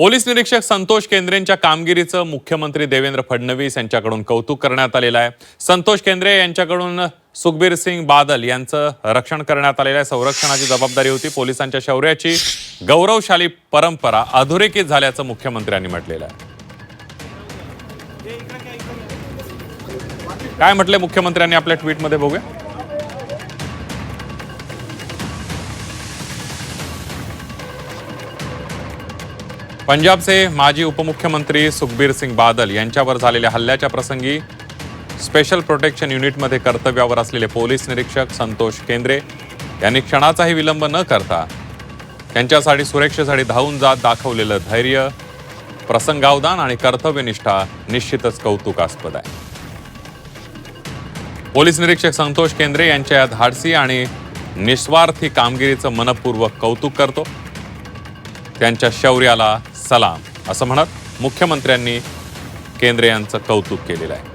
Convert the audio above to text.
Police निरीक्षक संतोष केंद्रेंच्या कामगिरीचं मुख्यमंत्री देवेंद्र फडणवीस यांच्याकडून कौतुक करण्यात आलेलं आहे। संतोष केंद्रे यांच्याकडून सुखबीर सिंग बादल यांचं रक्षण करण्यात आलेलं आहे। संरक्षणाची जबाबदारी होती। पोलिसांच्या शौर्याची गौरवशाली परंपरा अधोरेखित झाल्याचं मुख्यमंत्र्यांनी म्हटलेलं आहे। काय म्हटले मुख्यमंत्र्यांनी आपल्या ट्विटमध्ये बघूया। पंजाबचे माजी उपमुख्यमंत्री सुखबीर सिंग बादल यांच्यावर झालेल्या हल्ल्याच्या प्रसंगी स्पेशल प्रोटेक्शन युनिटमध्ये कर्तव्यावर असलेले पोलीस निरीक्षक संतोष केंद्रे यांनी क्षणाचाही विलंब न करता त्यांच्यासाठी सुरक्षेसाठी धावून जात दाखवलेलं धैर्य, प्रसंगावधान आणि कर्तव्यनिष्ठा निश्चितच कौतुकास्पद आहे। पोलीस निरीक्षक संतोष केंद्रे यांच्या या धाडसी आणि निस्वार्थी कामगिरीचं मनपूर्वक कौतुक करतो। त्यांच्या शौर्याला सलाम असं म्हणत मुख्यमंत्र्यांनी केंद्रे यांचं कौतुक केलेलं आहे।